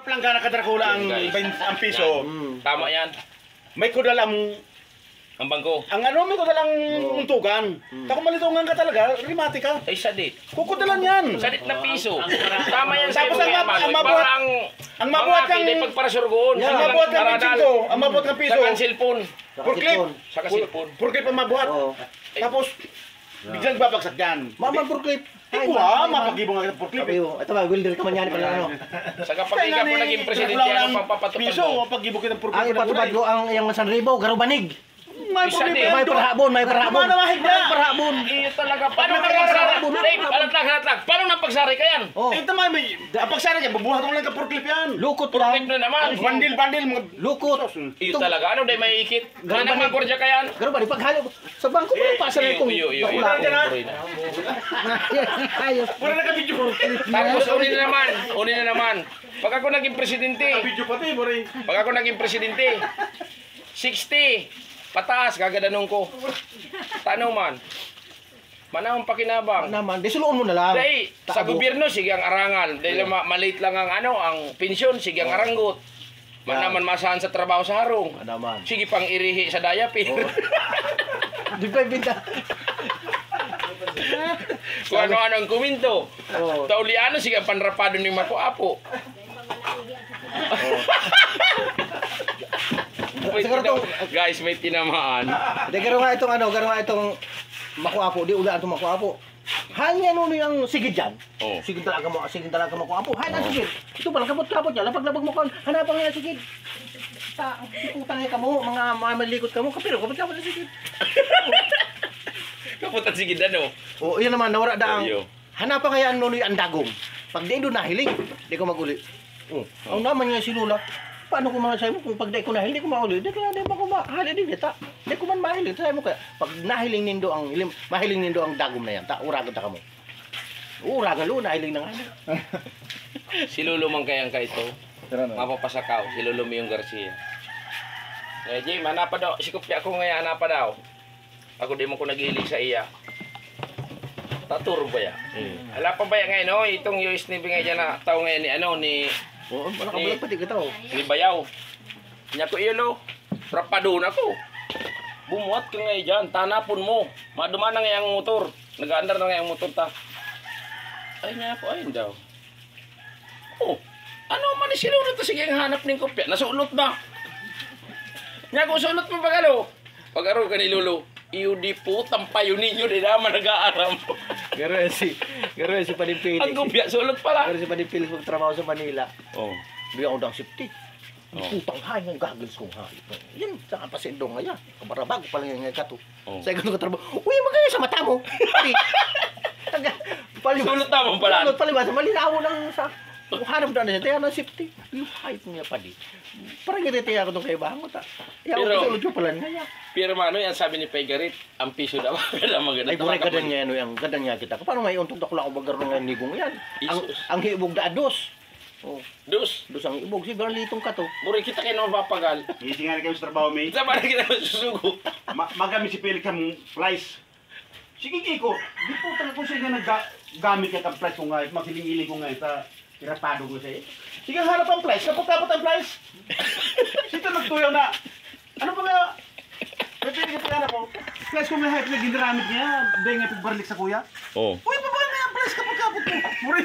planggana ka Dracula ang piso. Tama yan. May kudal Ang bangko. ang ano, may kudal ang untukan. Tako malitungan ka talaga, rimati ka. Ay, sadit. Kukudalan yan. Sadit na piso. Tama yan sa Tapos ibong yaman. ang mabuhat kang... Mga pagparasurgoon. ang mabuhat kang piso, ang mabuhat kang piso. Sa kansilpon. Purklip. Sa kansilpon. Purklip ang mabuhat. Tapos, biglang babagsak yan. Mama purklip. Ikaw, mapag-ibong ang purklip. Ito ba, wilder ka man yan pala ano. Sa kapag ikaw po naging presidente, ano papapatupad piso, mo? pag-ibong kita ng purklip. Ang ipatupad ko ang yung Sanribo, Garubanig. May Isa purklip din. yan. May parhabon, may parhabon. Manamahig na. May parhabon. Iyo talaga. Paano ka nagsari? Dave, alat lang. Paano napagsari ka yan? Oh, Eh, tama, may pagsara niya, bubuhat mo lang ka purklip yan. lukot Purklip lang. na naman. Bandil-bandil, mga Lukot. Iyo talaga. Ano dahil may ikit? Ano Garubanig. naman gordya ka yan? Garubanig, paghalo sa bangko mo pa sa kong Iyo. bakula. Ayos. Wala na ka-video. Tapos uni na naman. Pag ako naging presidente, Video pati, boray. pag ako naging presidente, 60, pataas, gagadanong ko. Tanaw man. Manahong pakinabang. Naman, di suluon mo na lang. Dahil sa Taabo. gobyerno, sige ang arangal. Dahil maliit lang ang ang pensyon, sige ang aranggot. Man naman masahan sa trabaho sa harong. Naman. Sige pang irihi sa dayapin. Di pa ibinta. Kung ano-ano ang kuminto. Oh. Tauliano, sige ang panrapado ni Marco Apo. Siguro to, Guys, may tinamaan. di garo nga itong makuapo, di ulaan itong makuapo. Hanya nun yung sigid dyan. Oh. Sigid talaga makuapo. Hanya sigid. Ito palang kapot-kapot dyan. Lapag-lapag mo kan. Hanapan nga yung sigid. Ikutan nga kamo, mga malikot kamo. Kapiro, kapot-kapot na sigid. Kaputan sige dano. O, yun naman, nawara daang. Ayo. Hanapan nga yan nunoy ang dagong. Pag di doon nahiling, di ko maguli. Ang naman nga si Lula, paano ko mga sayo mo? Kung pag di ko nahiling, di ko mauli. Di ko mahali din kita. Di ko man mahiling. Sayo mo kaya, pag nahiling nindo ang dagom na yan, uragan ta kamo. Uragan lo, nahiling na nga. Si Lolo man kayang ka ito. Mapapasakaw. Si Lolo Miyong Garcia. Eh, Jay, hanapa daw. Si Kupya ko ngayon, hanapa daw. Ako di mo ko nag-iilig sa iya. Taturo ba ya? Ala pa ba yan ngayon, no? Itong US Navy ngayon na tao ngayon ni Oo, malakabalag pati kita o. ni Bayaw. Niya ko iyo, lo. Rapadon ako. Bumuhat ka ngayon dyan. Tanapon mo. Maduman na ngayang motor. Nag-aandar na ngayang motor ta. Ay niya ako, ayun daw. Oh, ano man ni sinunod to? Sige, ang hanap ng kopya. Nasulot na. Niya ko, sulot mo pag-alo. Pag-aro ka ni Lolo. Iyo di po, tampayo ninyo, di naman nag-aaram. Garo si Pading Felix. Ang gubya, sulot pala. Garo si Pading Felix magtrabaho sa Manila. Oh. Bigyan ko daw safety. Oh. Putang hay, ang gagawin kong hay. Yan, sa kapasindong nga yan. Kamarabag pa lang yung kato. Oh. Sa ikaw katrabaho, uy, magkaya sa mata mo. Sulot naman pala. Sulot palibasa, malinaw lang sa... Kung hanap na siya, tayo ng safety. Yung hype niya pa di. Parang ganito ako itong kay Bangot. Pero- Sulot ko pala nga. Pero ano yan, sabi ni Pegarit, ang piso daw. Kaya maganda. Ay, buray gadan nga yung gadan nga kita. Paano may untog ako lang ako bagar ng nigong yan? Ang hibog da dos. Oh, Dus, dos ang ibog. Siguro litong kato. buri kita kayo naman papagal. Hindi nga kayo sa trabaho, mate. Sa parang kita susugo. Magamit si Felix ang flies. Sige, Kiko. Di po talaga kung siya naggamit ka ang flies ko nga. Makiling-iling ko nga ito. Irapado ko sa'yo. Sige, harap ang flies. Kapot-kapot ang flies. Sito nagtuyaw na. Ano ba nga? Pwede ka pinanap ko. Flies ko nga hype na ginaramit niya. Dahil nga pagbarlik sa kuya. Oh. Uy, pa ba nga ang flies kapot-kapot ko? Mura